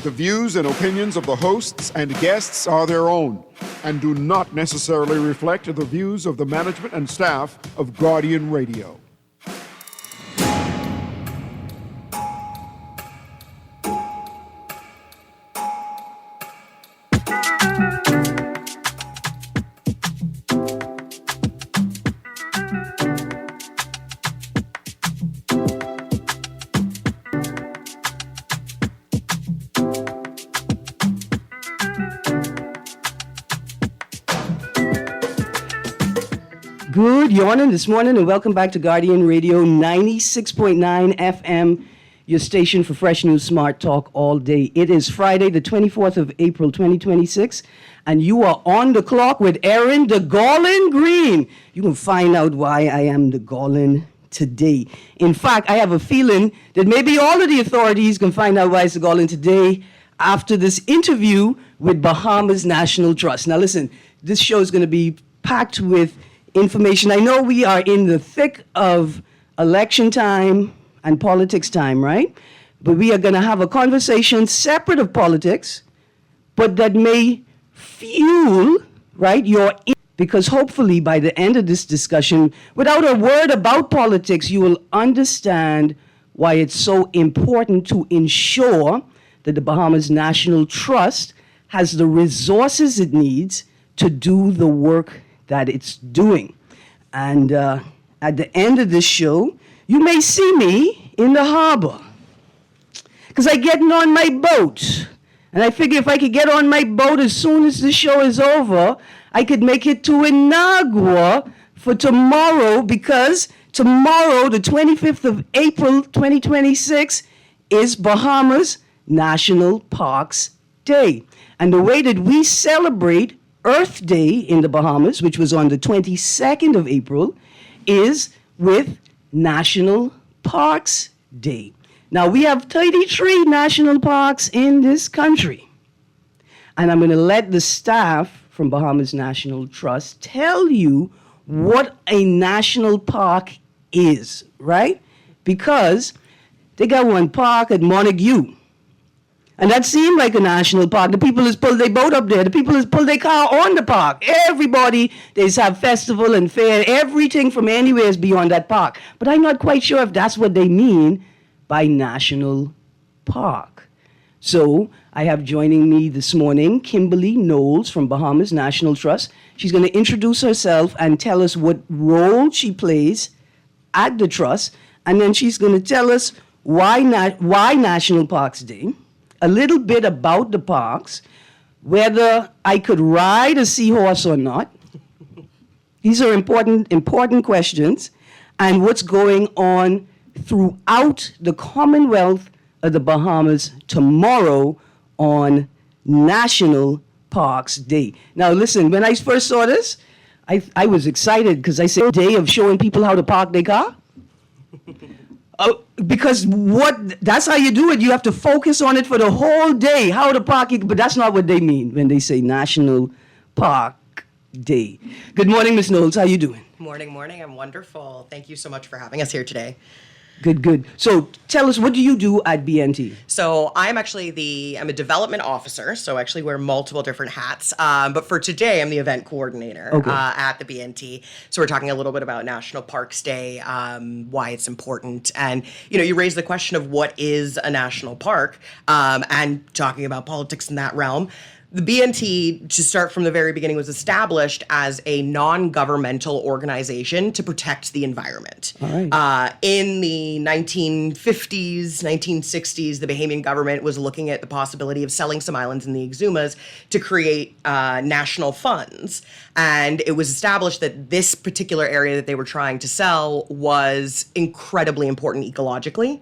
The views and opinions of the hosts and guests are their own and do not necessarily reflect the views of the management and staff of Guardian Radio. Good morning this morning and welcome back to Guardian Radio 96.9 FM, your station for fresh news, smart talk all day. It is Friday, the 24th of April, 2026, and you are on the clock with Erin, the Greene. You can find out why I am the Garland today. In fact, I have a feeling that maybe all of the authorities can find out why it's the Garland today after this interview with Bahamas National Trust. Now listen, this show is going to be packed with information. I know we are in the thick of election time and politics time, right? But we are going to have a conversation separate of politics, but that may fuel, right, because hopefully by the end of this discussion, without a word about politics, you will understand why it's so important to ensure that the Bahamas National Trust has the resources it needs to do the work that it's doing. And at the end of this show, you may see me in the harbor because I'm getting on my boat. And I figure if I could get on my boat as soon as the show is over, I could make it to Inagua for tomorrow, because tomorrow, the 25th of April, 2026, is Bahamas National Parks Day. And the way that we celebrate Earth Day in the Bahamas, which was on the 22nd of April, is with National Parks Day. Now, we have 33 national parks in this country. And I'm going to let the staff from Bahamas National Trust tell you what a national park is, right? Because they got one park at Montague. And that seemed like a national park. The people has pulled their boat up there. The people has pulled their car on the park. Everybody, they have festival and fair. Everything from anywhere is beyond that park. But I'm not quite sure if that's what they mean by national park. So I have joining me this morning Kimberly Knowles from Bahamas National Trust. She's going to introduce herself and tell us what role she plays at the trust. And then she's going to tell us why National Parks Day, a little bit about the parks, whether I could ride a seahorse or not. These are important questions, and what's going on throughout the Commonwealth of the Bahamas tomorrow on National Parks Day. Now listen, when I first saw this, I was excited because I said, day of showing people how to park their car. Because that's how you do it. You have to focus on it for the whole day, how to park it, but that's not what they mean when they say National Park Day. Good morning, Ms. Knowles. How you doing? Morning. I'm wonderful. Thank you so much for having us here today. Good. So tell us, what do you do at BNT? So I'm a development officer, so I actually wear multiple different hats. But for today, I'm the event coordinator at the BNT. So we're talking a little bit about National Parks Day, why it's important. And, you raise the question of what is a national park, and talking about politics in that realm. The BNT, to start from the very beginning, was established as a non-governmental organization to protect the environment. All right. In the 1950s, 1960s, the Bahamian government was looking at the possibility of selling some islands in the Exumas to create national funds. And it was established that this particular area that they were trying to sell was incredibly important ecologically.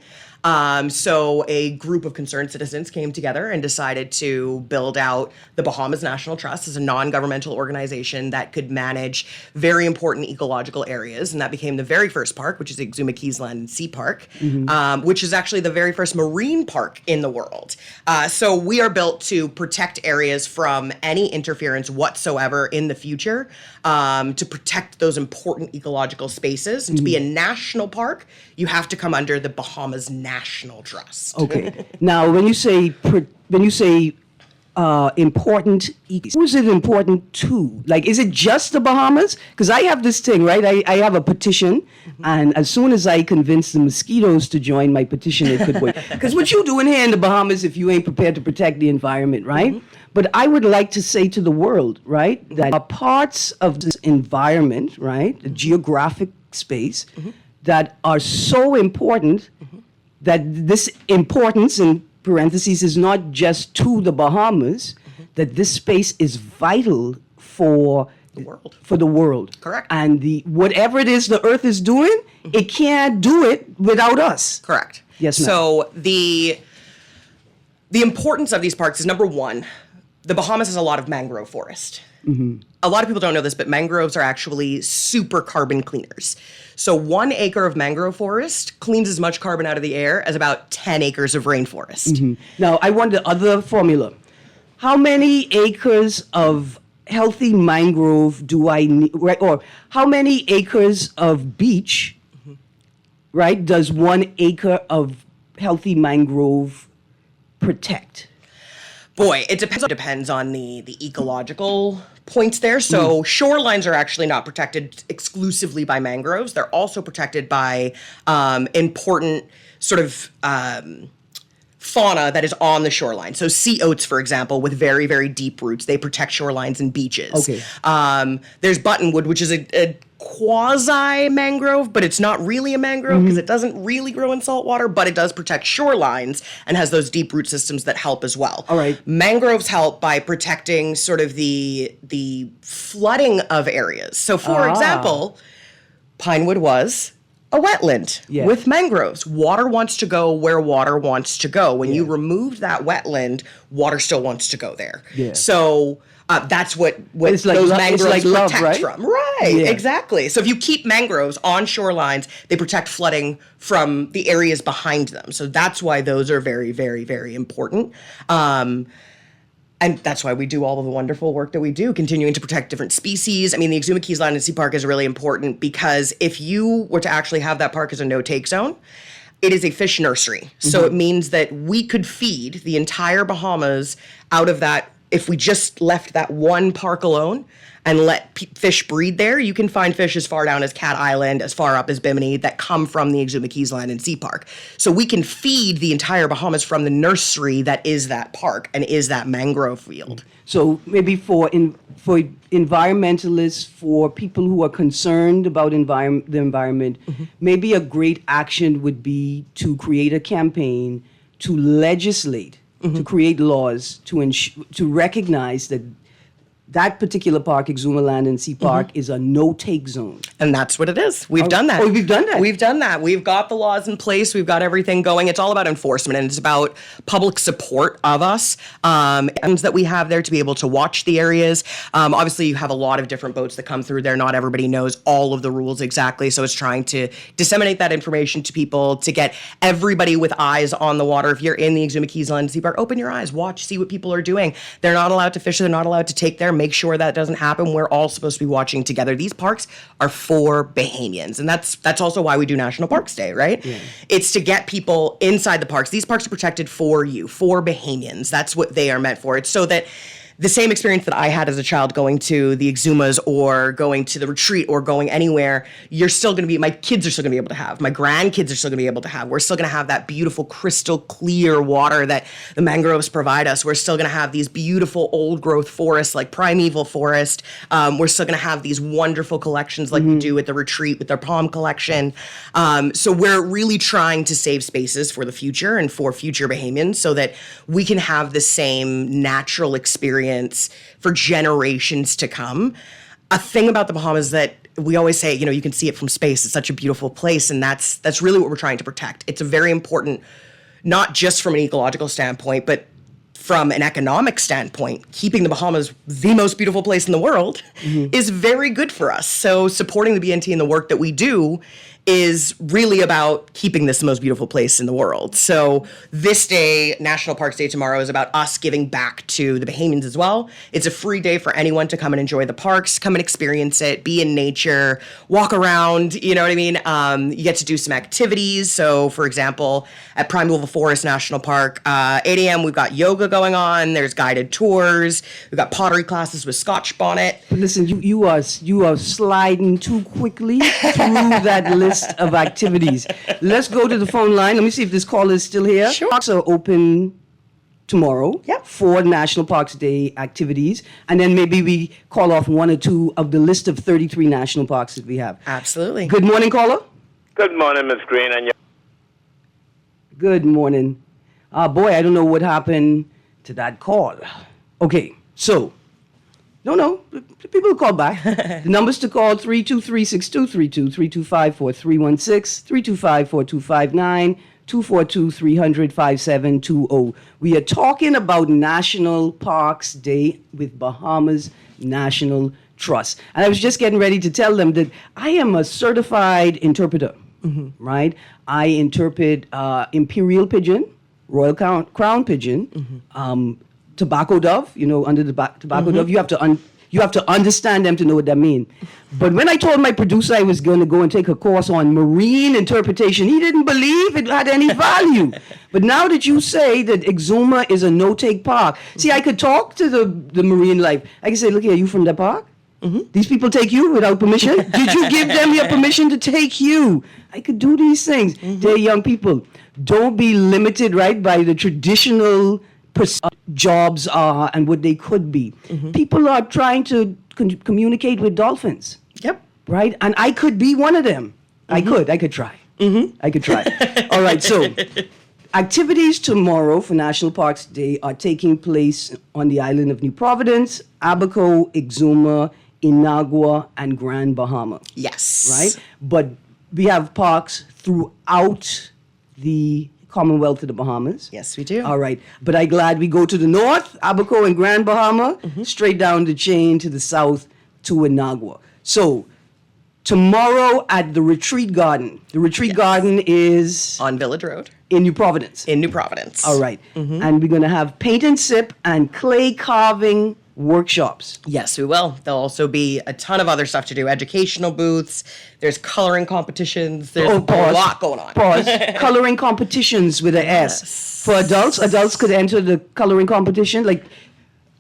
So a group of concerned citizens came together and decided to build out the Bahamas National Trust as a non-governmental organization that could manage very important ecological areas. And that became the very first park, which is the Exuma Keys Land and Sea Park, which is actually the very first marine park in the world. So we are built to protect areas from any interference whatsoever in the future, to protect those important ecological spaces. And to be a national park, you have to come under the Bahamas national trust. Okay. Now, when you say important, who is it important to? Like, is it just the Bahamas? Because I have this thing, right? I have a petition, and as soon as I convince the mosquitoes to join my petition, it could wait. Because what you doing here in the Bahamas if you ain't prepared to protect the environment, right? But I would like to say to the world, right, that are parts of this environment, right, the geographic space, that are so important that this importance in parentheses is not just to the Bahamas, that this space is vital for The world. For the world. Correct. And the whatever it is the earth is doing, it can't do it without us. Correct. Yes, ma'am. So the importance of these parks is, number one, the Bahamas has a lot of mangrove forest. A lot of people don't know this, but mangroves are actually super carbon cleaners. So 1 acre of mangrove forest cleans as much carbon out of the air as about 10 acres of rainforest. Now, I want the other formula. How many acres of healthy mangrove do I need, right? Or how many acres of beach, right, does 1 acre of healthy mangrove protect? Boy, it depends on the ecological points there. So shorelines are actually not protected exclusively by mangroves. They're also protected by important sort of fauna that is on the shoreline. So sea oats, for example, with very, very deep roots, they protect shorelines and beaches. Okay. There's buttonwood, which is a quasi-mangrove, but it's not really a mangrove because it doesn't really grow in salt water, but it does protect shorelines and has those deep root systems that help as well. All right. Mangroves help by protecting sort of the flooding of areas. So, for example, Pinewood was a wetland with mangroves. Water wants to go where water wants to go. When you removed that wetland, water still wants to go there. Yeah. So that's what It's like those it's mangroves like love, protect right? from. Right, Yeah. exactly. So if you keep mangroves on shorelines, they protect flooding from the areas behind them. So that's why those are very, very, very important. And that's why we do all of the wonderful work that we do, continuing to protect different species. I mean, the Exuma Keys Land and Sea Park is really important because if you were to actually have that park as a no-take zone, it is a fish nursery. So it means that we could feed the entire Bahamas out of that. If we just left that one park alone and let fish breed there, you can find fish as far down as Cat Island, as far up as Bimini, that come from the Exuma Keys Land and Sea Park. So we can feed the entire Bahamas from the nursery that is that park and is that mangrove field. So maybe for environmentalists, for people who are concerned about the environment, maybe a great action would be to create a campaign to legislate, to create laws to recognize that that particular park, Exuma Land and Sea Park, is a no-take zone. And that's what it is. We've done that. Oh, we've done that. We've done that. We've got the laws in place. We've got everything going. It's all about enforcement, and it's about public support of us, and that we have there to be able to watch the areas. Obviously, you have a lot of different boats that come through there. Not everybody knows all of the rules exactly, so it's trying to disseminate that information to people, to get everybody with eyes on the water. If you're in the Exuma Keys Land and Sea Park, open your eyes, watch, see what people are doing. They're not allowed to fish. They're not allowed to take there. Make sure that doesn't happen. We're all supposed to be watching together. These parks are for Bahamians, and that's also why we do National Parks Day, right? Yeah. It's to get people inside the parks. These parks are protected for you, for Bahamians. That's what they are meant for. It's so that the same experience that I had as a child going to the Exumas or going to the retreat or going anywhere, my kids are still going to be able to have. My grandkids are still going to be able to have. We're still going to have that beautiful crystal clear water that the mangroves provide us. We're still going to have these beautiful old growth forests like primeval forest. We're still going to have these wonderful collections like we do at the retreat with our palm collection. So we're really trying to save spaces for the future and for future Bahamians so that we can have the same natural experience for generations to come. A thing about the Bahamas that we always say, you can see it from space. It's such a beautiful place, and that's really what we're trying to protect. It's a very important, not just from an ecological standpoint, but from an economic standpoint. Keeping the Bahamas the most beautiful place in the world is very good for us. So supporting the BNT and the work that we do is really about keeping this the most beautiful place in the world. So this day, National Parks Day tomorrow, is about us giving back to the Bahamians as well. It's a free day for anyone to come and enjoy the parks, come and experience it, be in nature, walk around, you know what I mean? You get to do some activities. So, for example, at Primeval Forest National Park, 8 a.m., we've got yoga going on. There's guided tours. We've got pottery classes with Scotch bonnet. But listen, you are sliding too quickly through that list of activities. Let's go to the phone line. Let me see if this caller is still here. Sure. Parks are open tomorrow Yep. for National Parks Day activities, and then maybe we call off one or two of the list of 33 national parks that we have. Absolutely. Good morning, caller. Good morning, Miss Greene, and you. Good morning. Boy, I don't know what happened to that call. Okay, so, no, people call back. The numbers to call, 323-6232, 325-4316, 325-4259, 242-300-5720. We are talking about National Parks Day with Bahamas National Trust. And I was just getting ready to tell them that I am a certified interpreter, right? I interpret imperial pigeon, royal crown pigeon, tobacco dove, under the tobacco dove. You have to understand them to know what that means. But when I told my producer I was going to go and take a course on marine interpretation, he didn't believe it had any value. But now that you say that Exuma is a no-take park, see, I could talk to the marine life. I can say, look here, you from the park? These people take you without permission? Did you give them your permission to take you? I could do these things. They're young people. Don't be limited, right, by the traditional jobs are and what they could be. People are trying to communicate with dolphins. Yep. Right? And I could be one of them. I could try. I could try. All right, so activities tomorrow for National Parks Day are taking place on the island of New Providence, Abaco, Exuma, Inagua, and Grand Bahama. Yes. Right? But we have parks throughout the Commonwealth of the Bahamas. Yes, we do. All right. But I'm glad we go to the north, Abaco and Grand Bahama, straight down the chain to the south to Inagua. So tomorrow at the Retreat Garden. The Retreat Garden is On Village Road. in New Providence. In New Providence. All right. And we're going to have paint and sip and clay carving workshops. Yes, we will. There'll also be a ton of other stuff to do. Educational booths. There's coloring competitions. There's a lot going on. Pause. Coloring competitions with an S. For adults, adults could enter the coloring competition. Like,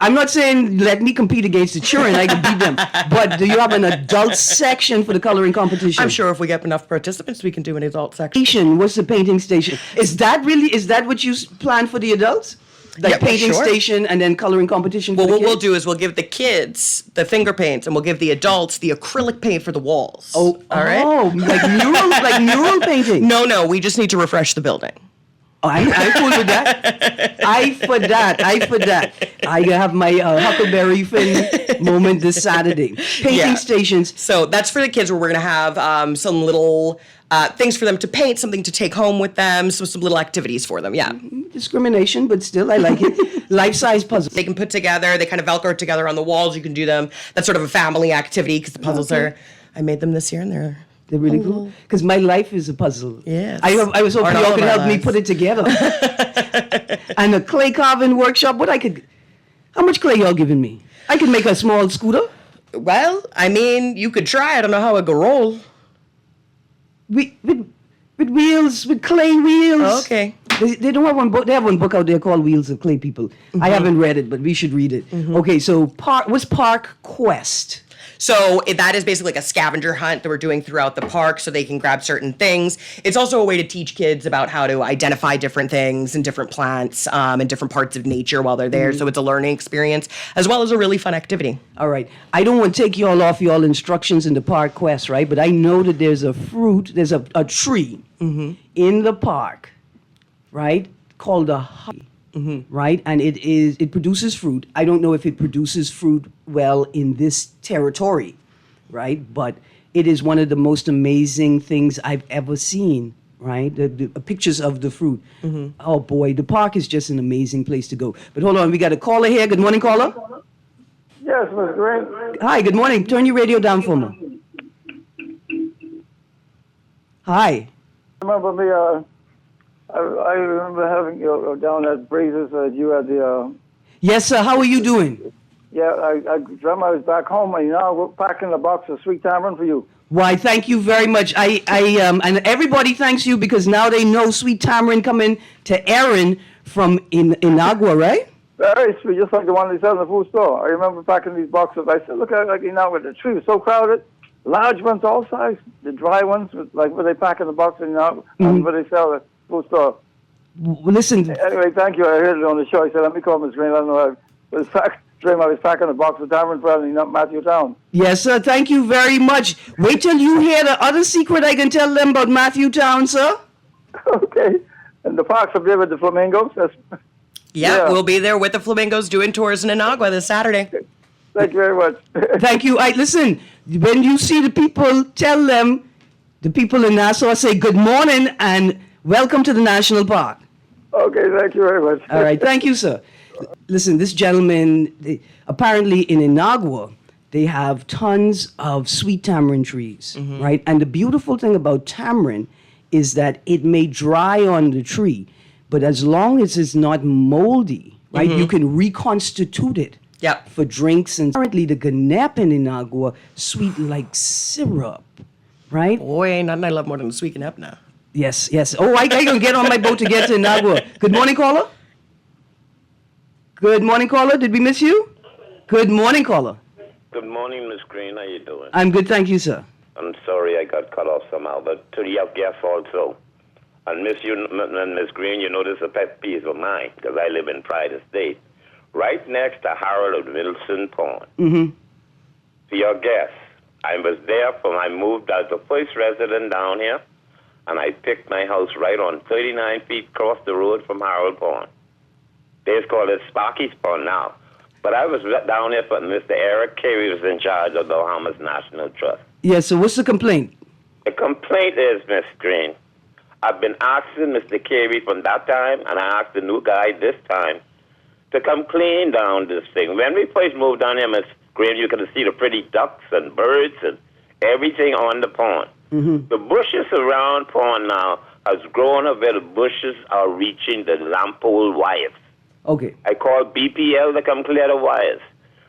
I'm not saying let me compete against the children. I can beat them. But do you have an adult section for the coloring competition? I'm sure if we get enough participants, we can do an adult section. What's the painting station? Is that what you plan for the adults? Like Yeah, well, painting sure. station and then coloring competition for Well, the what kids? we'll do is we'll give the kids the finger paints and we'll give the adults the acrylic paint for the walls. Oh, all right. Oh, like mural painting. No, we just need to refresh the building. Oh, I'm cool with that. I for that. I have my Huckleberry Finn moment this Saturday. Painting Yeah. stations. So that's for the kids where we're going to have some little things for them to paint, something to take home with them, so some little activities for them. Yeah. Discrimination, but still, I like it. Life-size puzzles. They can put together, they kind of Velcro together on the walls. You can do them. That's sort of a family activity because the puzzles I made them this year and they're really cool. Because my life is a puzzle. Yes. I was hoping Aren't all y'all of could our help me lives? put it together. And a clay carving workshop. How much clay y'all giving me? I could make a small scooter. Well, I mean, you could try. I don't know how it could roll. With wheels, with clay wheels. Okay. They don't have one book. They have one book out there called Wheels of Clay People. I haven't read it, but we should read it. Okay, so what's Park Quest? So that is basically like a scavenger hunt that we're doing throughout the park so they can grab certain things. It's also a way to teach kids about how to identify different things and different plants and different parts of nature while they're there. So it's a learning experience as well as a really fun activity. All right. I don't want to take y'all off y'all instructions in the Park Quest, right? But I know that there's a tree in the park, right, called a holly. Right, and it produces fruit. I don't know if it produces fruit well in this territory, right? But it is one of the most amazing things I've ever seen. Right, the pictures of the fruit. Oh boy, the park is just an amazing place to go. But hold on, we got a caller here. Good morning, caller. Yes, Miss Greene. Hi, good morning. Turn your radio down for me. Hi. Remember me? I remember having you down at Breezes. You had the. Yes, sir. How are you doing? Yeah, I dreamt I was back home, and now we're packing a box of sweet tamarind for you. Why, thank you very much. And everybody thanks you because now they know sweet tamarind coming to Erin from Inagua, right? Very sweet, just like the one they sell in the food store. I remember packing these boxes. I said, look at it like now with the tree was so crowded. Large ones, all size. The dry ones, like where they pack in the box and where they sell at the food store. Listen. Anyway, thank you. I heard it on the show. I said, let me call Ms. Greene. I don't know. I was packing a box of tamarind for Matthew Town. Yes, sir. Thank you very much. Wait till you hear the other secret I can tell them about Matthew Town, sir. Okay. And the parks up there with the flamingos. Yeah, we'll be there with the flamingos doing tours in Inagua this Saturday. Thank you very much. Thank you. Listen, when you see the people, tell them, the people in Nassau say good morning and welcome to the National Park. Okay, thank you very much. All right, thank you, sir. Listen, this gentleman, apparently in Inagua, they have tons of sweet tamarind trees, right? And the beautiful thing about tamarind is that it may dry on the tree, but as long as it's not moldy, right, you can reconstitute it for drinks. And apparently the ganap in Inagua, sweet like syrup, right? Boy, ain't nothing I love more than sweet and up now. Yes, yes. Oh, I can get on my boat to get to Inagua. Good morning, caller. Good morning, caller. Did we miss you? Good morning, caller. Good morning, Miss Greene. How you doing? I'm good, thank you, sir. I'm sorry I got cut off somehow, but to the guests also. And Miss Greene, you know this is a pet peeve of mine because I live in Pride Estate, right next to Harold of Middleton Pond. To your guests, I was there when I moved as the first resident down here, and I picked my house right on 39 feet across the road from Harold Pond. They call it Sparky's Pond now. But I was down there for Mr. Eric Carey was in charge of the Bahamas National Trust. Yeah, so what's the complaint? The complaint is, Miss Greene, I've been asking Mr. Carey from that time, and I asked the new guy this time, to come clean down this thing. When we first moved down here, Miss Greene, you could see the pretty ducks and birds and everything on the pond. The bushes around pond now has grown up where the bushes are reaching the lamp pole wires. Okay. I called BPL to come clear the wires.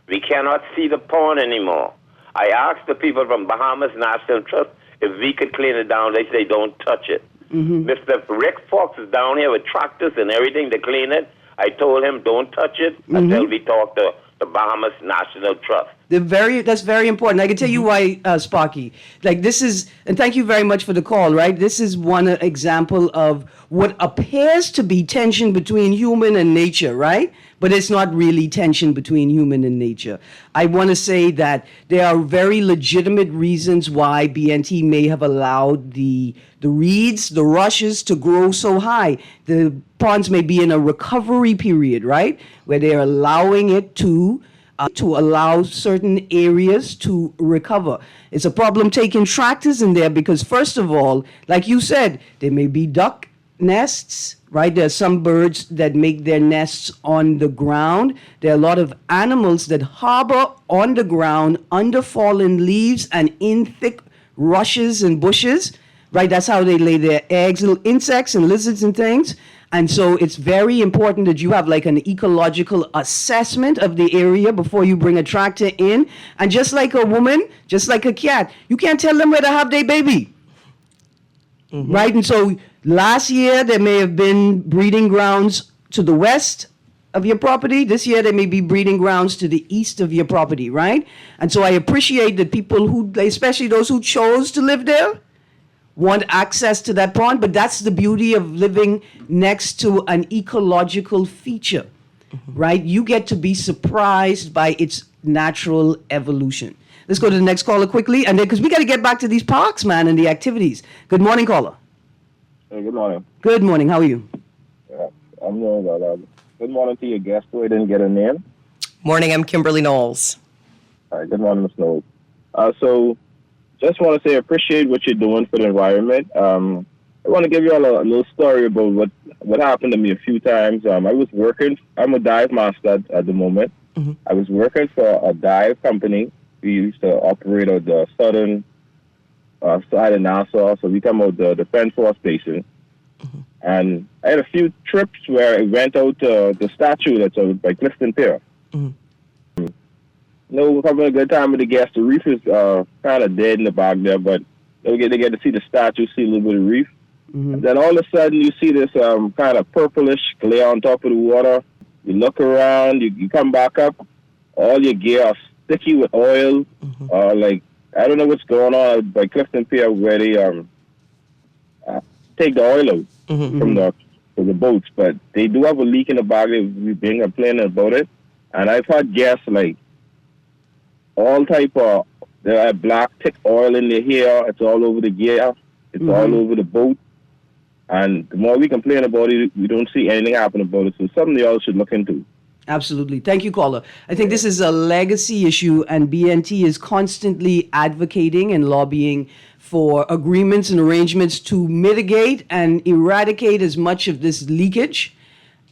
We cannot see the pond anymore. I asked the people from Bahamas National Trust if we could clean it down. They say don't touch it. Mr. Rick Fox is down here with tractors and everything to clean it. I told him don't touch it until we talk to the Bahamas National Trust. That's very important. I can tell you why, Sparky. Like this is, and thank you very much for the call, right? This is one example of what appears to be tension between human and nature, right? But it's not really tension between human and nature. I want to say that there are very legitimate reasons why BNT may have allowed the reeds, the rushes to grow so high. The ponds may be in a recovery period, right? Where they're allowing it to allow certain areas to recover. It's a problem taking tractors in there because, first of all, like you said, there may be duck nests, right? There are some birds that make their nests on the ground. There are a lot of animals that harbor on the ground under fallen leaves and in thick rushes and bushes, right? That's how they lay their eggs, little insects and lizards and things. And so it's very important that you have like an ecological assessment of the area before you bring a tractor in. And just like a woman, just like a cat, you can't tell them where to have their baby. Right? And so last year there may have been breeding grounds to the west of your property. This year there may be breeding grounds to the east of your property, right? And so I appreciate that people who, especially those who chose to live there, want access to that pond, but that's the beauty of living next to an ecological feature, right? You get to be surprised by its natural evolution. Let's go to the next caller quickly, and then because we got to get back to these parks, man, and the activities. Good morning, caller. Hey, good morning. Good morning. How are you? Yeah, I'm doing well. Good morning to your guest who I didn't get a name. Morning, I'm Kimberly Knowles. All right, good morning, Ms. Knowles. So just want to say I appreciate what you're doing for the environment. I want to give you all a little story about what happened to me a few times. I was working, I'm a dive master at the moment. I was working for a dive company. We used to operate at the southern side of Nassau. So we come out the Penn Force Basin. And I had a few trips where I went out to the statue that's out by Clifton Pier. No, having a good time with the guests. The reef is kind of dead in the back there, but they get to see the statue, see a little bit of reef. And then all of a sudden you see this kind of purplish glare on top of the water. You look around, you come back up, all your gear are sticky with oil. Like, I don't know what's going on by Clifton Pier where they take the oil out from the boats, but they do have a leak in the back. We've been complaining about it, and I've had guests like all type of black thick oil in their hair. It's all over the gear. It's all over the boat. And the more we complain about it, we don't see anything happen about it. So something they all should look into. Absolutely. Thank you, caller. I think this is a legacy issue, and BNT is constantly advocating and lobbying for agreements and arrangements to mitigate and eradicate as much of this leakage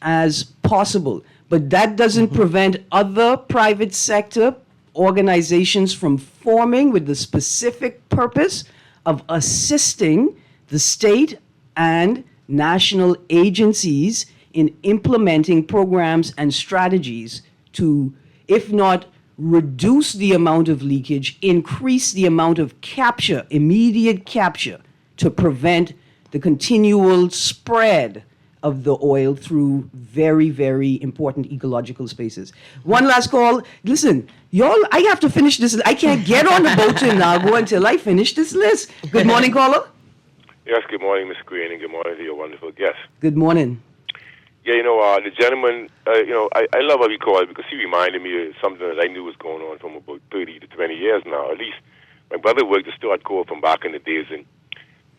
as possible. But that doesn't prevent other private sector organizations from forming with the specific purpose of assisting the state and national agencies in implementing programs and strategies to, if not reduce the amount of leakage, increase the amount of capture, immediate capture, to prevent the continual spread of the oil through very, very important ecological spaces. One last call. Listen, y'all, I have to finish this. I can't get on the boat to Nago until I finish this list. Good morning, caller. Yes, good morning, Ms. Greene, and good morning to your wonderful guest. Good morning. Yeah, the gentleman, I love how he called because he reminded me of something that I knew was going on from about 30 to 20 years now. At least my brother worked at Stuart Court from back in the days, and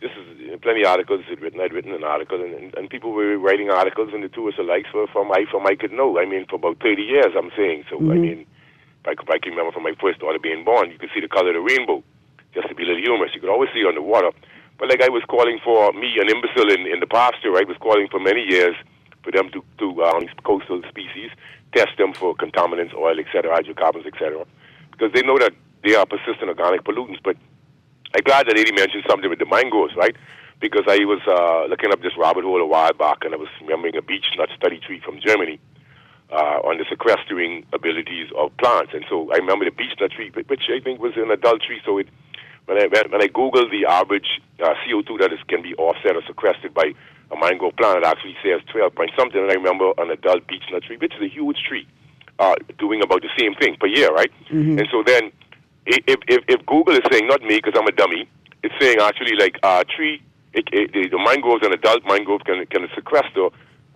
this is plenty of articles I'd written an article, and people were writing articles, and the two of us alike from I could know. I mean, for about 30 years, I'm saying. So, I mean, if I can remember from my first daughter being born, you could see the color of the rainbow, just to be a little humorous. You could always see it on the water. But like I was calling for me, an imbecile in the pasture, I was calling for many years for them to coastal species, test them for contaminants, oil, etc., hydrocarbons, etc., because they know that they are persistent organic pollutants. But I'm glad that Eddie mentioned something with the mangroves, right? Because I was looking up this rabbit hole a while back, and I was remembering a beech nut study tree from Germany on the sequestering abilities of plants. And so I remember the beech nut tree, which I think was an adult tree, so when I Googled the average CO2 that can be offset or sequestered by a mangrove plant, it actually says 12 point something. And I remember an adult beech nut tree, which is a huge tree, doing about the same thing per year, right? And so then, if Google is saying, not me because I'm a dummy, it's saying actually like the mangroves, an adult mangrove can sequester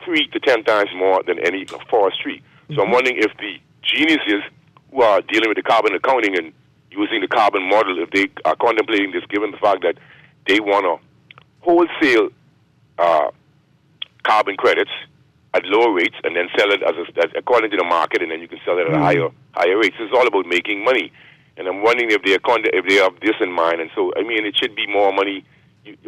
3 to 10 times more than any forest tree. So I'm wondering if the geniuses who are dealing with the carbon accounting and using the carbon model, if they are contemplating this, given the fact that they want to wholesale carbon credits at lower rates and then sell it as according to the market, and then you can sell it at higher rates. It's all about making money, and I'm wondering if they have this in mind. And so, I mean, it should be more money.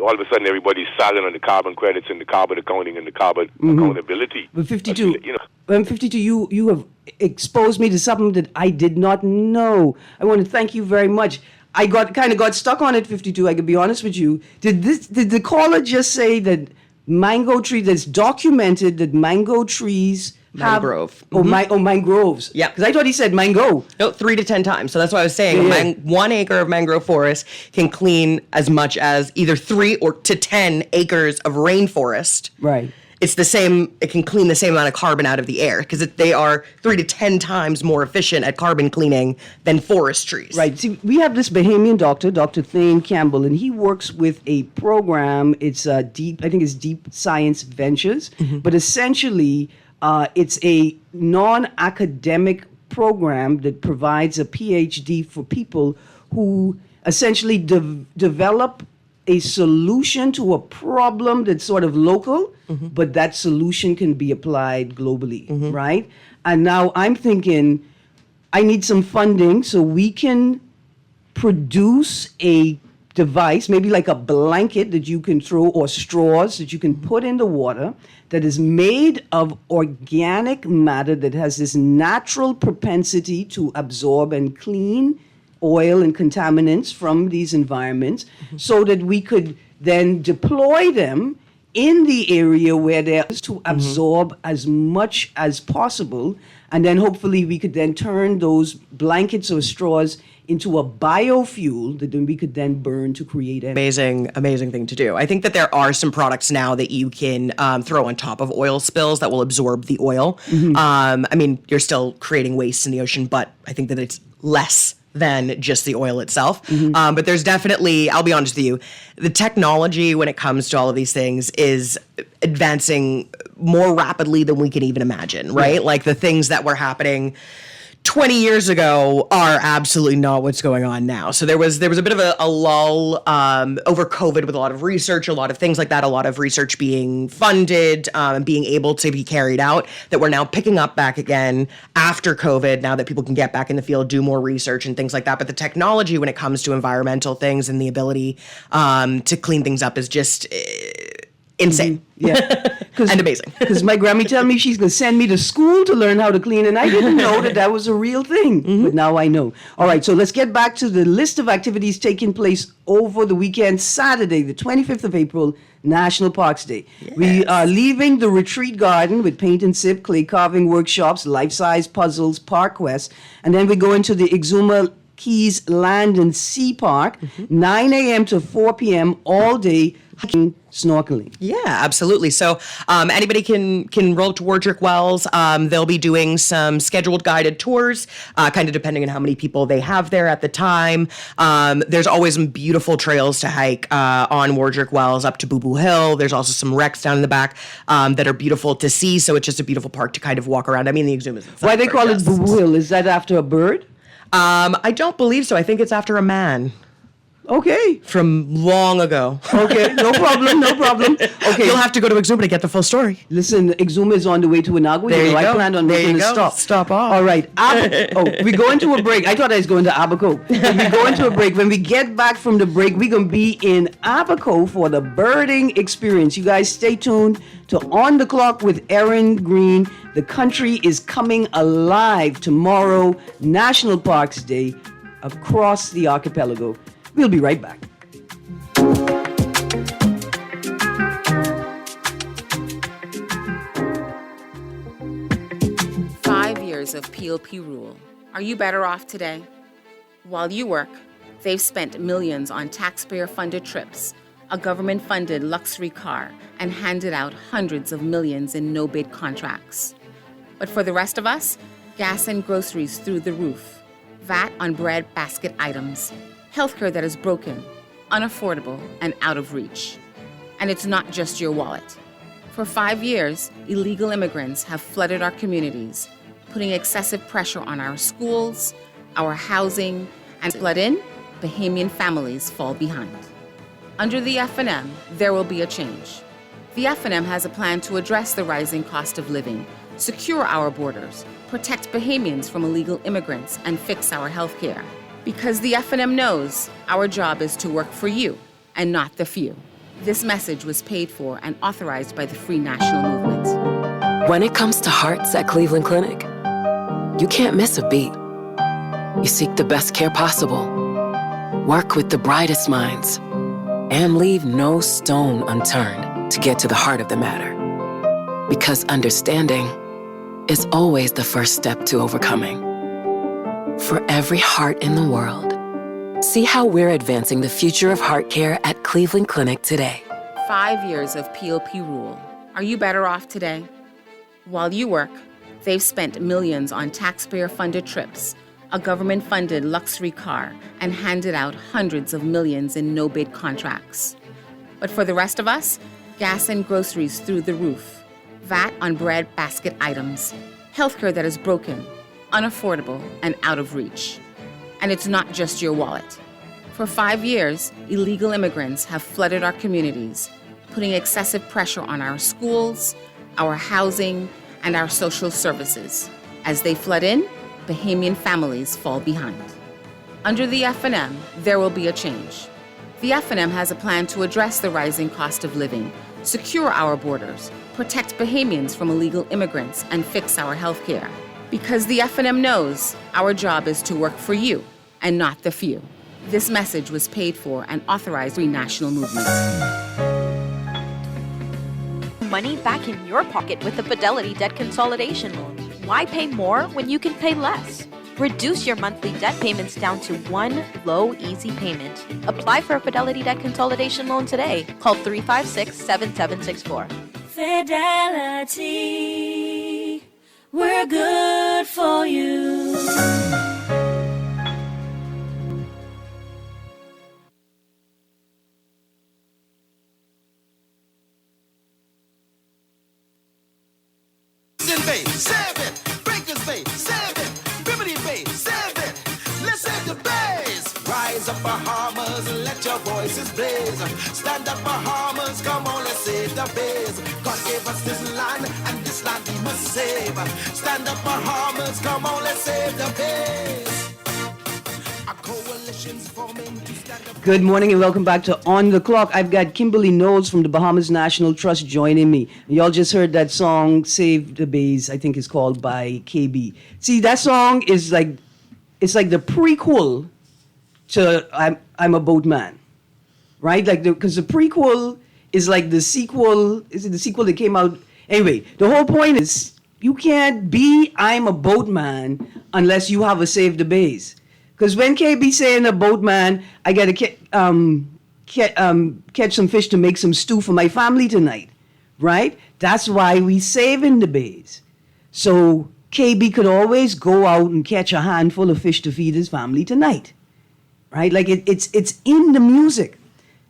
All of a sudden, everybody's silent on the carbon credits and the carbon accounting and the carbon accountability. But 52, 52, you have exposed me to something that I did not know. I want to thank you very much. I got stuck on it, 52. I could be honest with you. Did the caller just say that mango tree? That's documented that mango trees Mangrove. Mangroves. Yeah. Because I thought he said mango. No, 3 to 10 times. So that's why I was saying 1 acre of mangrove forest can clean as much as either 3 or to 10 acres of rainforest. Right. It's the same. It can clean the same amount of carbon out of the air because they are 3 to 10 times more efficient at carbon cleaning than forest trees. Right. See, we have this Bahamian doctor, Dr. Thane Campbell, and he works with a program. It's Deep Science Ventures, but essentially, it's a non-academic program that provides a PhD for people who essentially develop a solution to a problem that's sort of local, but that solution can be applied globally, right? And now I'm thinking, I need some funding so we can produce a device, maybe like a blanket that you can throw, or straws that you can put in the water, that is made of organic matter that has this natural propensity to absorb and clean oil and contaminants from these environments so that we could then deploy them in the area where they're to absorb as much as possible. And then hopefully we could then turn those blankets or straws into a biofuel that then we could then burn to create energy. Amazing thing to do. I think that there are some products now that you can throw on top of oil spills that will absorb the oil. I mean, you're still creating waste in the ocean, but I think that it's less than just the oil itself. But there's definitely, I'll be honest with you, the technology when it comes to all of these things is advancing more rapidly than we can even imagine, right? Like the things that were happening 20 years ago are absolutely not what's going on now. So there was a bit of a lull over COVID with a lot of research, a lot of things like that, a lot of research being funded and being able to be carried out that we're now picking up back again after COVID, now that people can get back in the field, do more research and things like that. But the technology when it comes to environmental things and the ability to clean things up is just insane. And amazing. Because my Grammy tell me she's going to send me to school to learn how to clean, and I didn't know that was a real thing. But now I know. All right, so let's get back to the list of activities taking place over the weekend. Saturday, the 25th of April, National Parks Day. Yes. We are leaving the Retreat Garden with paint and sip, clay carving workshops, life-size puzzles, park quests, and then we go into the Exuma Keys Land and Sea Park, 9 a.m. to 4 p.m. all day, hiking, snorkeling. Yeah, absolutely. So anybody can roll up to Wardrick Wells. They'll be doing some scheduled guided tours, kind of depending on how many people they have there at the time. There's always some beautiful trails to hike on Wardrick Wells up to Boo Boo Hill. There's also some wrecks down in the back that are beautiful to see. So it's just a beautiful park to kind of walk around. I mean, the Exuma is why they call it Boo Boo Hill? Is that after a bird? I don't believe so. I think it's after a man. Okay. From long ago. Okay, no problem. Okay. You'll have to go to Exuma to get the full story. Listen, Exuma is on the way to Inagua. There you go. I plan on making a stop. Stop off. All right. We go into a break. I thought I was going to Abaco. We go into a break. When we get back from the break, we're going to be in Abaco for the birding experience. You guys stay tuned to On the Clock with Erin, Greene. The country is coming alive tomorrow, National Parks Day, across the archipelago. We'll be right back. Of PLP rule. Are you better off today? While you work, they've spent millions on taxpayer-funded trips, a government-funded luxury car, and handed out hundreds of millions in no-bid contracts. But for the rest of us, gas and groceries through the roof, VAT on bread basket items, healthcare that is broken, unaffordable, and out of reach. And it's not just your wallet. For 5 years, illegal immigrants have flooded our communities, putting excessive pressure on our schools, our housing, and flood in, Bahamian families fall behind. Under the F&M, there will be a change. The F&M has a plan to address the rising cost of living, secure our borders, protect Bahamians from illegal immigrants, and fix our health care. Because the F&M knows our job is to work for you and not the few. This message was paid for and authorized by the Free National Movement. When it comes to hearts at Cleveland Clinic, you can't miss a beat. You seek the best care possible, work with the brightest minds, and leave no stone unturned to get to the heart of the matter. Because understanding is always the first step to overcoming. For every heart in the world, see how we're advancing the future of heart care at Cleveland Clinic today. 5 years of PLP rule. Are you better off today? While you work, they've spent millions on taxpayer-funded trips, a government-funded luxury car, and handed out hundreds of millions in no-bid contracts. But for the rest of us, gas and groceries through the roof, VAT on bread basket items, healthcare that is broken, unaffordable, and out of reach. And it's not just your wallet. For 5 years, illegal immigrants have flooded our communities, putting excessive pressure on our schools, our housing, and our social services. As they flood in, Bahamian families fall behind. Under the F&M, there will be a change. The F&M has a plan to address the rising cost of living, secure our borders, protect Bahamians from illegal immigrants, and fix our health care. Because the F&M knows our job is to work for you and not the few. This message was paid for and authorized by the national movement. Money back in your pocket with the Fidelity Debt Consolidation Loan. Why pay more when you can pay less? Reduce your monthly debt payments down to one low, easy payment. Apply for a Fidelity Debt Consolidation Loan today. Call 356-7764. Fidelity, we're good for you. Bay, 7, Breakers Bay, 7, Liberty Bay, 7. Listen to bass. Rise up, Bahamas, and let your voices blaze. Stand up, Bahamas, come on, let's save the bass. God gave us this land, and this land we must save. Stand up, Bahamas, come on, let's save the bass. Our coalition's forming to stand up. Good morning and welcome back to On the Clock. I've got Kimberly Knowles from the Bahamas National Trust joining me. Y'all just heard that song, Save the Bays, I think it's called, by KB. See, that song is like, it's like the prequel to I'm a Boatman, right? Like, because the prequel is like the sequel, is it the sequel that came out? Anyway, the whole point is you can't be I'm a Boatman unless you have a Save the Bays. Because when KB saying a boatman, I got to catch some fish to make some stew for my family tonight, right? That's why we saving the bays. So KB could always go out and catch a handful of fish to feed his family tonight, right? Like it's in the music.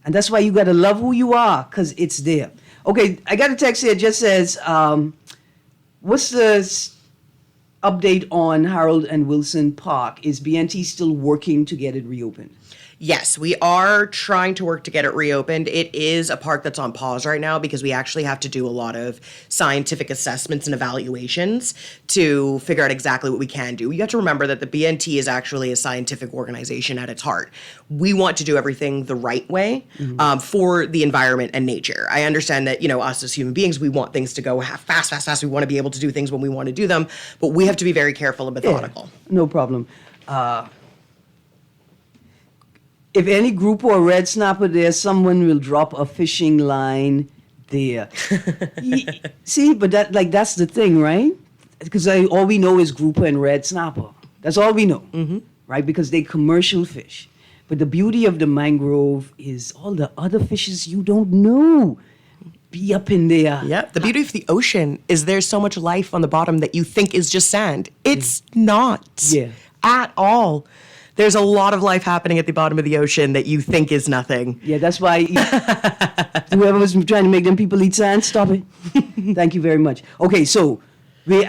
And that's why you got to love who you are, because it's there. Okay, I got a text here. It just says, what's the update on Harold and Wilson Park? Is BNT still working to get it reopened? Yes, we are trying to work to get it reopened. It is a park that's on pause right now because we actually have to do a lot of scientific assessments and evaluations to figure out exactly what we can do. You have to remember that the BNT is actually a scientific organization at its heart. We want to do everything the right way for the environment and nature. I understand that, us as human beings, we want things to go fast. We want to be able to do things when we want to do them, but we have to be very careful and methodical. Yeah, no problem. If any group or red snapper there, someone will drop a fishing line there. See, but that's the thing, right? Because all we know is grouper and red snapper. That's all we know, right? Because they commercial fish. But the beauty of the mangrove is all the other fishes you don't know be up in there. Yeah, the beauty of the ocean is there's so much life on the bottom that you think is just sand. It's not at all. There's a lot of life happening at the bottom of the ocean that you think is nothing. Yeah, that's why whoever was trying to make them people eat sand, stop it. Thank you very much. Okay, so we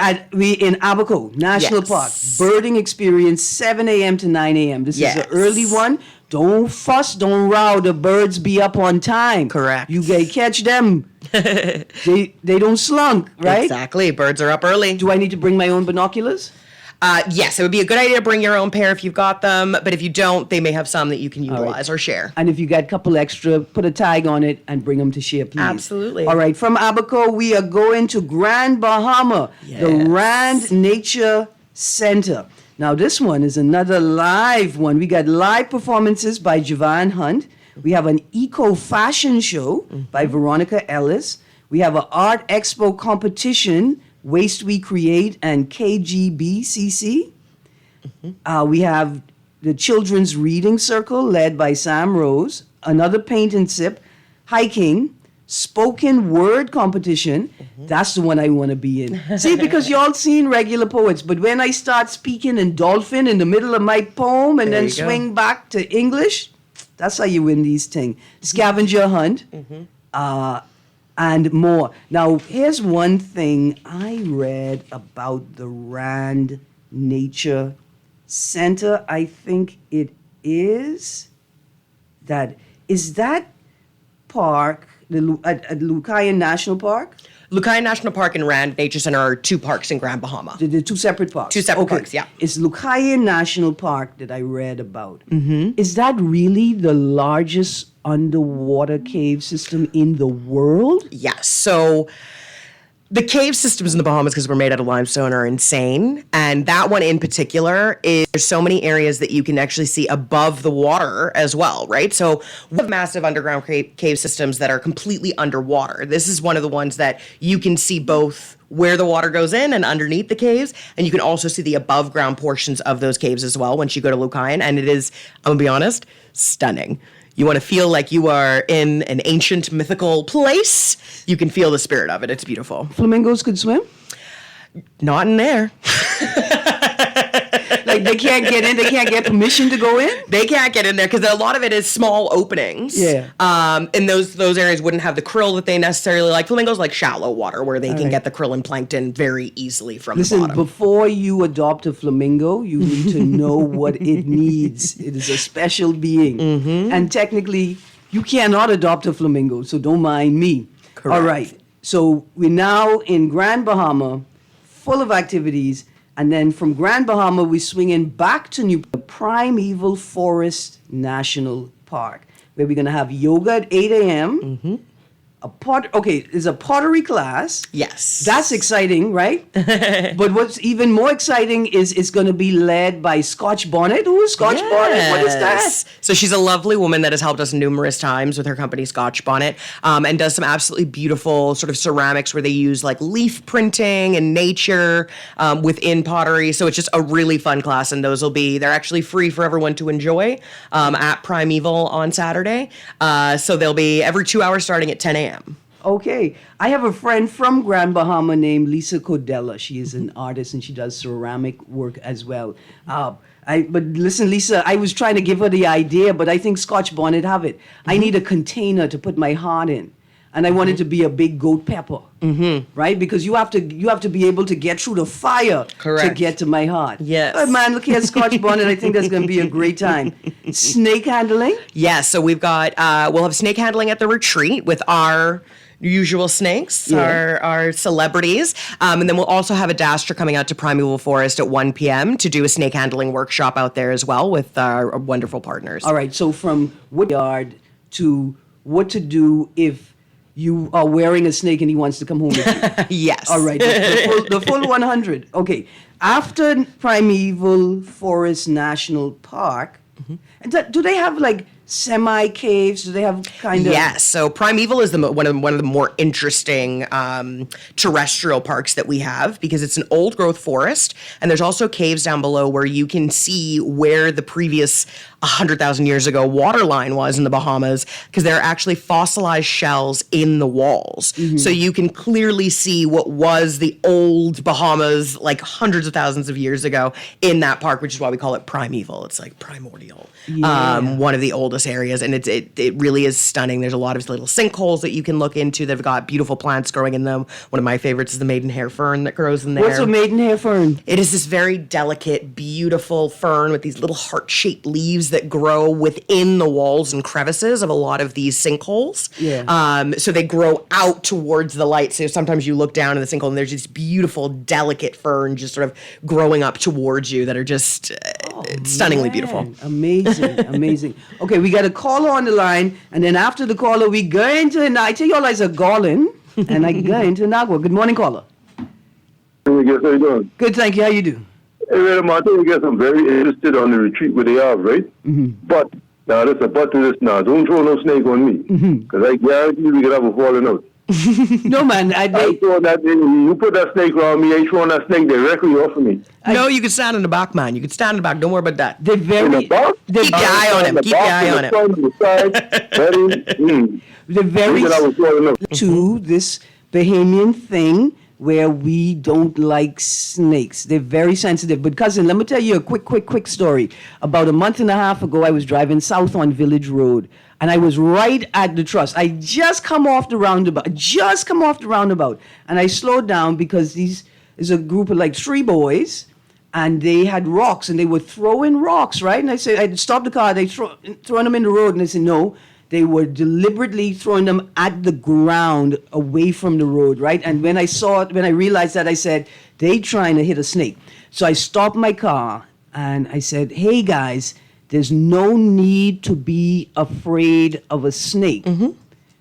in Abaco National Park, birding experience, 7 a.m. to 9 a.m. This is an early one. Don't fuss, don't row. The birds be up on time. Correct. You gotta catch them. They don't slunk, right? Exactly. Birds are up early. Do I need to bring my own binoculars? Yes, it would be a good idea to bring your own pair if you've got them, but if you don't, they may have some that you can utilize or share. And if you got a couple extra, put a tag on it and bring them to share, please. Absolutely. All right, from Abaco, we are going to Grand Bahama, the Rand Nature Center. Now, this one is another live one. We got live performances by Javon Hunt. We have an eco fashion show by Veronica Ellis. We have an art expo competition, Waste We Create and KGBCC. We have the Children's Reading Circle led by Sam Rose, another paint and sip, hiking, spoken word competition. That's the one I want to be in. See, because y'all seen regular poets, but when I start speaking in dolphin in the middle of my poem and then swing back to English, that's how you win these things. Scavenger hunt. And more. Now, here's one thing I read about the Rand Nature Center. I think it is that park, at Lucayan National Park? Lucayan National Park and Rand Nature Center are two parks in Grand Bahama. They're two separate parks? Two separate parks, yeah. It's Lucayan National Park that I read about. Is that really the largest underwater cave system in the world? Yes. So The cave systems in the Bahamas, because we're made out of limestone, are insane. And that one in particular there's so many areas that you can actually see above the water as well, right? So we have massive underground cave systems that are completely underwater. This is one of the ones that you can see both where the water goes in and underneath the caves, and you can also see the above ground portions of those caves as well once you go to Lucayan. And it is, I'm gonna be honest, stunning. You want to feel like you are in an ancient mythical place. You can feel the spirit of it. It's beautiful. Flamingos could swim? Not in there. Like they can't get in, they can't get permission to go in? They can't get in there because a lot of it is small openings. Yeah. And those areas wouldn't have the krill that they necessarily like. Flamingos like shallow water where they can get the krill and plankton very easily from the bottom. Before you adopt a flamingo, you need to know what it needs. It is a special being. Mm-hmm. And technically, you cannot adopt a flamingo, so don't mind me. Correct. All right. So we're now in Grand Bahama, full of activities. And then from Grand Bahama, we're swinging back to Primeval Forest National Park, where we're going to have yoga at 8 a.m. Mm-hmm. There's a pottery class. Yes. That's exciting, right? But what's even more exciting is it's going to be led by Scotch Bonnet. Who is Scotch Bonnet? What is that? So she's a lovely woman that has helped us numerous times with her company Scotch Bonnet, and does some absolutely beautiful sort of ceramics where they use like leaf printing and nature within pottery. So it's just a really fun class, and they're actually free for everyone to enjoy at Primeval on Saturday. So they'll be every 2 hours starting at 10 a.m. Okay. I have a friend from Grand Bahama named Lisa Codella. She is an artist and she does ceramic work as well. But listen, Lisa, I was trying to give her the idea, but I think Scotch Bonnet have it. I need a container to put my heart in. And I want it to be a big goat pepper, right? Because you have to be able to get through the fire to get to my heart. Yes. But man, look here, Scotch Bonnet. I think that's going to be a great time. Snake handling? Yes. So we've got we'll have snake handling at the retreat with our usual snakes, our celebrities. And then we'll also have a Dasher coming out to Primeval Forest at 1 p.m. to do a snake handling workshop out there as well with our wonderful partners. All right. So from Woodyard to what to do if you are wearing a snake and he wants to come home with you. Yes. All right. The full 100. Okay. After Primeval Forest National Park, do they have like semi-caves? Do they have kind of... Yes. So Primeval is one of the more interesting terrestrial parks that we have because it's an old growth forest, and there's also caves down below where you can see where the previous 100,000 years ago water line was in the Bahamas, because there are actually fossilized shells in the walls. So you can clearly see what was the old Bahamas like hundreds of thousands of years ago in that park, which is why we call it Primeval. It's like primordial. One of the oldest areas, and it really is stunning. There's a lot of little sinkholes that you can look into. They've got beautiful plants growing in them. One of my favorites is the maidenhair fern that grows in there. What's a maidenhair fern? It is this very delicate, beautiful fern with these little heart-shaped leaves that grow within the walls and crevices of a lot of these sinkholes. So they grow out towards the light. So sometimes you look down in the sinkhole and there's these beautiful, delicate fern just sort of growing up towards you that are just stunningly beautiful. Amazing. Okay, we got a caller on the line, and then after the caller, we go into, I tell y'all it's a Garland, and I go into Nagua. Good morning, caller. Hey, guess how you doing? Good, thank you. How you do? Hey, man, I think you guys I'm very interested on the retreat where they are, right? But, now there's a but to this now. Don't throw no snake on me, because I guarantee we could have a falling out. No, man. I throw that, you put that snake around me, I ain't throwing that snake directly off of me. No, you can stand in the back, man. You can stand in the back. Don't worry about that. They're very... Keep your eye on him. Keep your eye on him. They're very... to this Bahamian thing where we don't like snakes. They're very sensitive. But cousin, let me tell you a quick story. About a month and a half ago, I was driving south on Village Road, and I was right at the trust. I just come off the roundabout, and I slowed down because there's a group of like 3 boys, and they had rocks, and they were throwing rocks, right? And I said, I stopped the car, they throwing them in the road, and they said, no, they were deliberately throwing them at the ground away from the road, right? And when I realized that, I said, they trying to hit a snake. So I stopped my car, and I said, hey, guys, there's no need to be afraid of a snake,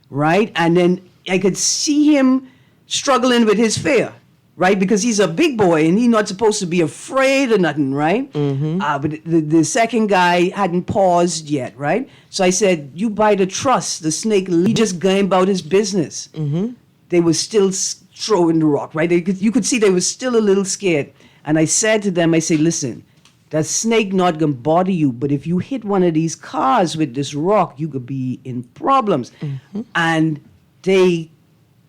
right? And then I could see him struggling with his fear, right? Because he's a big boy and he's not supposed to be afraid of nothing, right? But the second guy hadn't paused yet, right? So I said, you buy the trust, the snake, he just going about his business. They were still throwing the rock, right? You could see they were still a little scared. And I said to them, I say, listen, that snake not gonna bother you, but if you hit one of these cars with this rock, you could be in problems. And they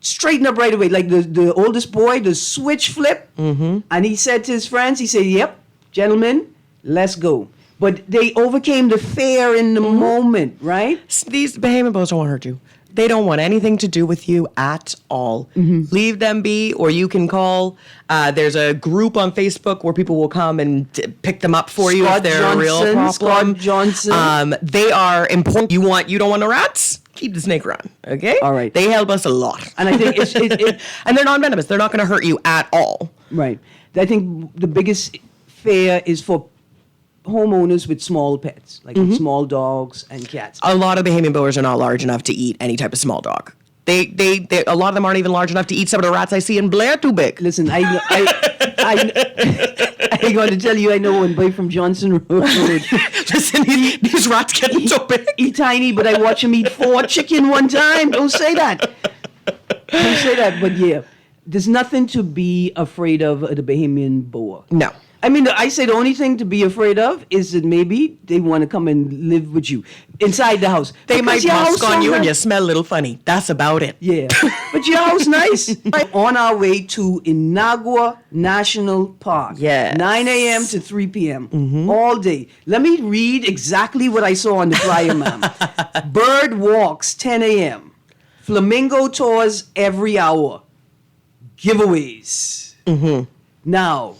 straightened up right away. Like the oldest boy, the switch flip, and he said to his friends, he said, yep, gentlemen, let's go. But they overcame the fear in the moment, right? These Bahamian boys don't want to hurt you. They don't want anything to do with you at all. Leave them be, or you can call. There's a group on Facebook where people will come and pick them up for you if they're a real problem. Scott Johnson. They are important. You don't want no rats? Keep the snake around, okay? All right. They help us a lot. And I think and they're non-venomous. They're not going to hurt you at all. Right. I think the biggest fear is for homeowners with small pets, like small dogs and cats. A lot of Bahamian boas are not large enough to eat any type of small dog. They a lot of them aren't even large enough to eat some of the rats I see in Blair. Too big. Listen, I'm going to tell you, I know one boy from Johnson Road. Listen, these rats getting so big. He's tiny, but I watch him eat 4 chicken one time. Don't say that. Don't say that. But yeah, there's nothing to be afraid of the Bahamian boa. No. I mean, I say the only thing to be afraid of is that maybe they want to come and live with you inside the house. They Because might your house musk on so you and nice. you smell a little funny. That's about it. Yeah, but your house nice. On our way to Inagua National Park. Yes. 9 a.m. to 3 p.m. All day. Let me read exactly what I saw on the flyer, ma'am. Bird walks 10 a.m. Flamingo tours every hour. Giveaways. Now,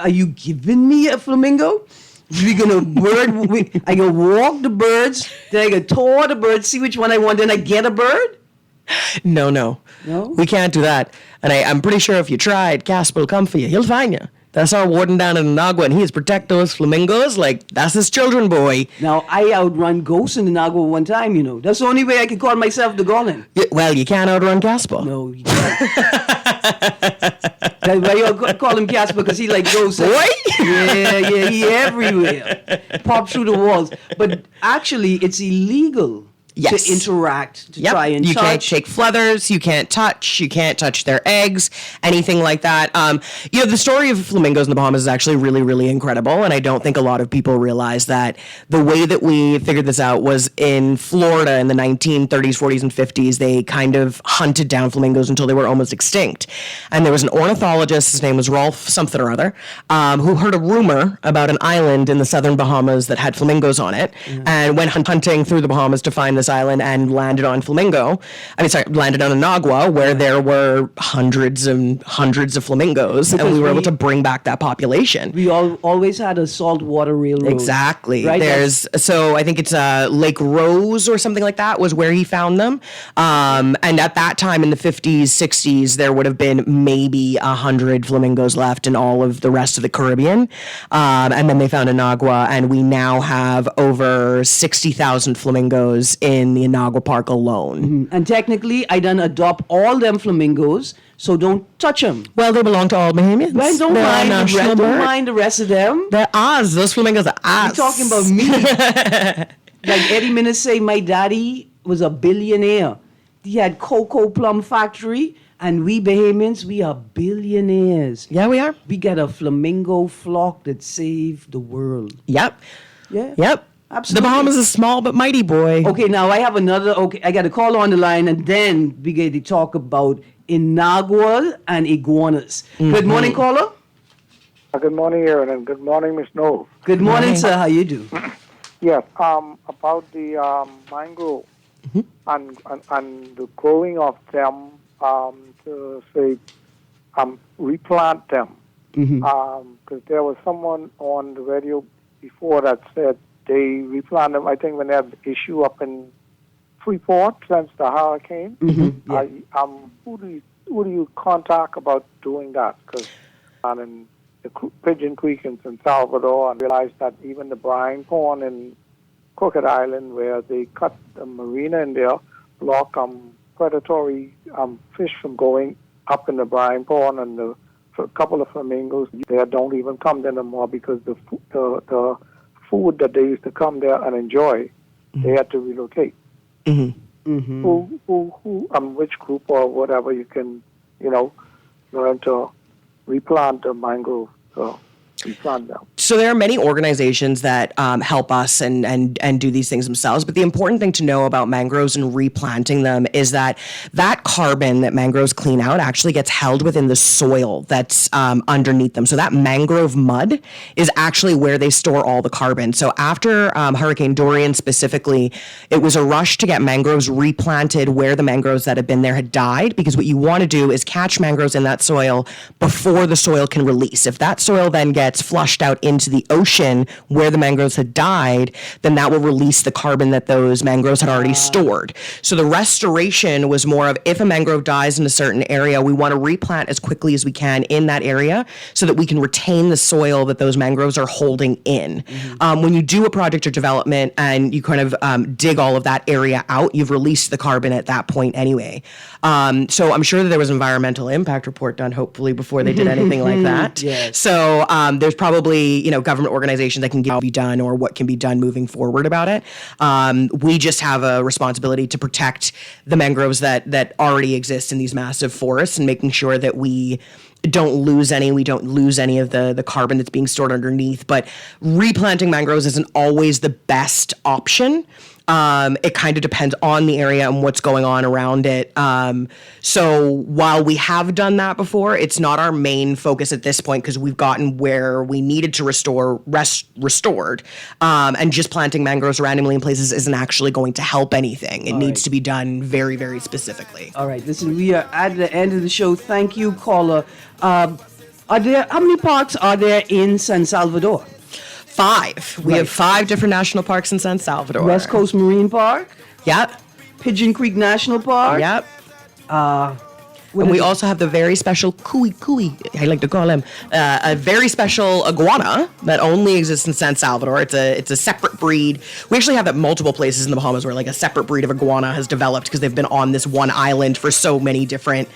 are you giving me a flamingo? I gonna walk the birds, then I gonna tour the birds, see which one I want, then I get a bird? No. No? We can't do that. And I'm pretty sure if you tried, Casper will come for you. He'll find you. That's our warden down in Inagua, and he is protect those flamingos like that's his children, boy. Now, I outrun ghosts in Inagua one time, you know. That's the only way I can call myself the Golem. Yeah, well, you can't outrun Casper. No, you can't. That's why you call him Casper, because he like ghosts. Boy? Yeah, he everywhere. Pop through the walls. But actually, it's illegal Yes. to interact, to try and you touch. can't take feathers, you can't touch their eggs, anything like that. The story of flamingos in the Bahamas is actually really, really incredible, and I don't think a lot of people realize that the way that we figured this out was in Florida in the 1930s, 40s, and 50s. They kind of hunted down flamingos until they were almost extinct, and there was an ornithologist, his name was Rolf something or other, who heard a rumor about an island in the southern Bahamas that had flamingos on it, and went hunting through the Bahamas to find this island and landed on landed on Inagua, where there were hundreds and hundreds of flamingos, Because and we were able to bring back that population. We always had a saltwater railroad. Exactly. Right? So I think it's Lake Rose or something like that was where he found them. And at that time in the 50s, 60s, there would have been maybe 100 flamingos left in all of the rest of the Caribbean. And then they found Inagua, and we now have over 60,000 flamingos in the Inagua Park alone. And technically, I done adopt all them flamingos, so don't touch them. Well, they belong to all Bahamians. Right? Don't mind the rest of them. They're ours. Those flamingos are ours. You're talking about me. Like Eddie Minnis say, my daddy was a billionaire. He had cocoa plum factory, and we Bahamians, we are billionaires. Yeah, we are. We got a flamingo flock that saved the world. Yep. Yeah. Yep. Absolutely. The Bahamas is small but mighty, boy. Okay, now I have another. Okay, I got a call on the line, and then we get to talk about Inagua and iguanas. Good morning, caller. Good morning, Erin, and good morning, Miss Knowles. Good morning, sir. How you do? Yes, about the mangrove and the growing of them to say replant them. Because there was someone on the radio before that said they replant them. I think when they had the issue up in Freeport since the hurricane. Who do you contact about doing that? Because in the Pigeon Creek in San Salvador, and realized that even the brine pond in Crooked Island, where they cut the marina in there, block predatory fish from going up in the brine pond, and a couple of flamingos, they don't even come there no more because the food that they used to come there and enjoy, they had to relocate. Which group or whatever you can, learn to replant the mangrove. So there are many organizations that help us and do these things themselves. But the important thing to know about mangroves and replanting them is that carbon that mangroves clean out actually gets held within the soil that's underneath them. So that mangrove mud is actually where they store all the carbon. So after Hurricane Dorian specifically, it was a rush to get mangroves replanted where the mangroves that had been there had died, because what you want to do is catch mangroves in that soil before the soil can release. If that soil then gets flushed out into the ocean where the mangroves had died, then that will release the carbon that those mangroves had already stored. So the restoration was more of, if a mangrove dies in a certain area, we want to replant as quickly as we can in that area so that we can retain the soil that those mangroves are holding in. When you do a project or development and you kind of dig all of that area out, you've released the carbon at that point anyway. So I'm sure that there was an environmental impact report done, hopefully, before they did anything like that. Yes. So there's probably, government organizations that can be done or what can be done moving forward about it. We just have a responsibility to protect the mangroves that already exist in these massive forests and making sure that we don't lose any of the carbon that's being stored underneath. But replanting mangroves isn't always the best option. It kind of depends on the area and what's going on around it. So while we have done that before, it's not our main focus at this point because we've gotten where we needed to restored. And just planting mangroves randomly in places isn't actually going to help anything. It needs to be done very, very specifically. All right, listen, we are at the end of the show. Thank you, caller. How many parks are there in San Salvador? 5. We have 5 different national parks in San Salvador. West Coast Marine Park? Yep. Pigeon Creek National Park? Yep. And we also have the very special Kui, I like to call him, a very special iguana that only exists in San Salvador. It's a separate breed. We actually have that multiple places in the Bahamas where like a separate breed of iguana has developed because they've been on this one island for so many different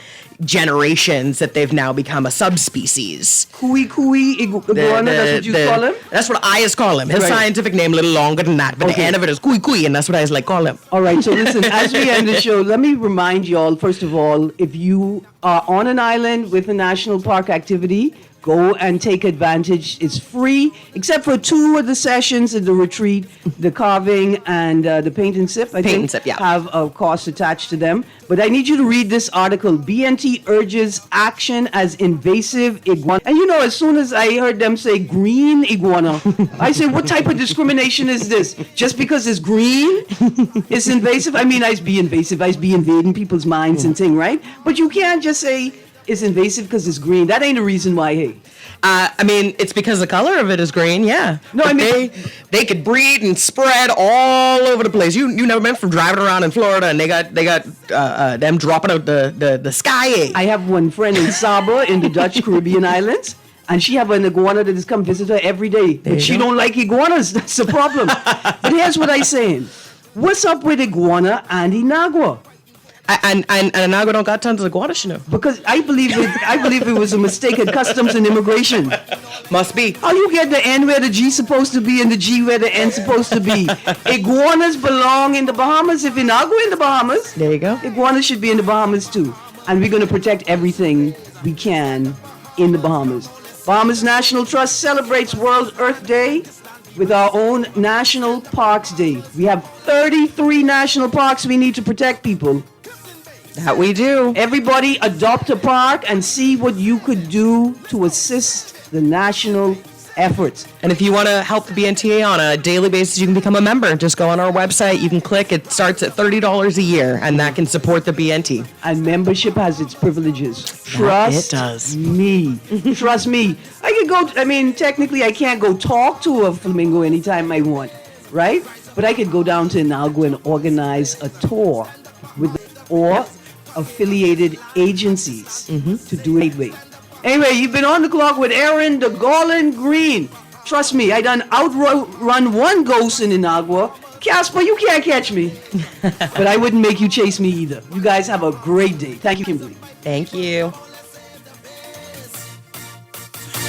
generations that they've now become a subspecies. Kui iguana, that's what you call him? That's what I call him. His scientific name a little longer than that, but the end of it is Kui, and that's what I call him. All right, so listen, as we end the show, let me remind y'all, first of all, if you are on an island with a national park activity, go and take advantage. It's free, except for 2 of the sessions in the retreat, the carving and the paint and sip, have a cost attached to them. But I need you to read this article. BNT urges action as invasive iguana. And as soon as I heard them say green iguana, I said, what type of discrimination is this? Just because it's green, it's invasive? I mean, I'd be invasive. I'd be invading people's minds and thing, right? But you can't just say it's invasive because it's green. That ain't the reason why, hey. I mean, it's because the color of it is green, yeah. No, but I mean they could breed and spread all over the place. You never been from driving around in Florida and they got them dropping out the sky. I have one friend in Saba in the Dutch Caribbean islands, and she have an iguana that has come visit her every day. But she don't like iguanas. That's the problem. But here's what I'm saying. What's up with iguana and inagua? And Inagua don't got tons of iguana, you know. Because I believe it was a mistake at customs and immigration. Must be. How you get the N where the G supposed to be and the G where the N supposed to be? Iguanas belong in the Bahamas. If Inagua in the Bahamas, there you go. Iguanas should be in the Bahamas too. And we're going to protect everything we can in the Bahamas. Bahamas National Trust celebrates World Earth Day with our own National Parks Day. We have 33 national parks we need to protect, people. That we do. Everybody adopt a park and see what you could do to assist the national efforts. And if you want to help the BNTA on a daily basis, you can become a member. Just go on our website. You can click. It starts at $30 a year, and that can support the BNT. And membership has its privileges. Trust it does. me. Trust me. I can go, technically I can't go talk to a flamingo anytime I want, right? But I could go down to Inagua and organize a tour or affiliated agencies to do it. Anyway, you've been on the clock with Erin, the Garland Greene. Trust me, I done outrun one ghost in Inagua. Casper, you can't catch me. But I wouldn't make you chase me either. You guys have a great day. Thank you, Kimberly. Thank you.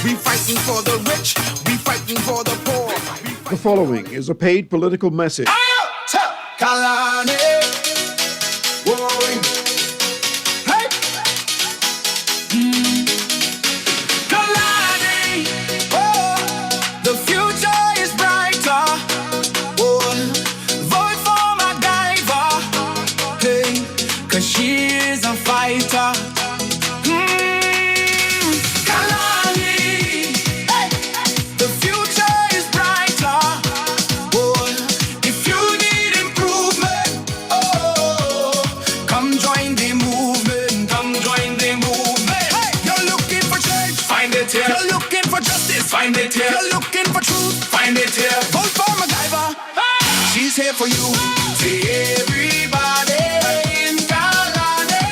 We fighting for the rich, we fighting for the poor. The following is a paid political message. Kalani, whoa, hey, Kalani, oh, the future is brighter. Oh, vote for MacGyver, hey, 'cause she is a fighter. Find it here. You're looking for truth. Find it here. Vote for MacGyver. She's here for you. See everybody in Kalani.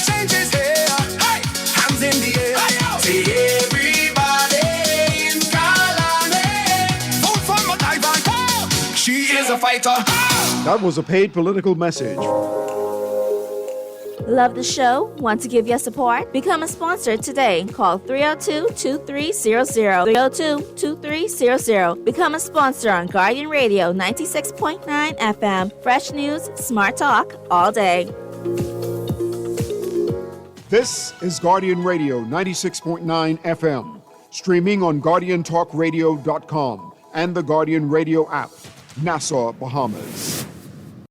Change is here. Hey. Hands in the air. See everybody in Kalani. Vote for MacGyver. She is a fighter. That was a paid political message. Love the show? Want to give your support? Become a sponsor today. Call 302-2300. 302-2300. Become a sponsor on Guardian Radio 96.9 FM. Fresh news, smart talk, all day. This is Guardian Radio 96.9 FM, streaming on GuardianTalkRadio.com and the Guardian Radio app, Nassau, Bahamas.